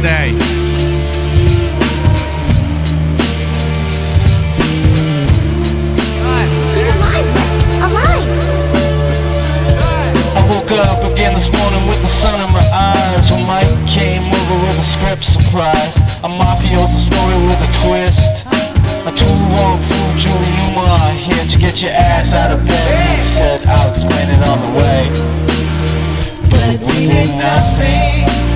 day. I woke up again this morning with the sun in my eyes when Mike came over with a script surprise. A mafioso story with a twist. A too-long fool, Julie Newmar here to get your ass out of bed. He said, I'll explain it on the way. But we did nothing.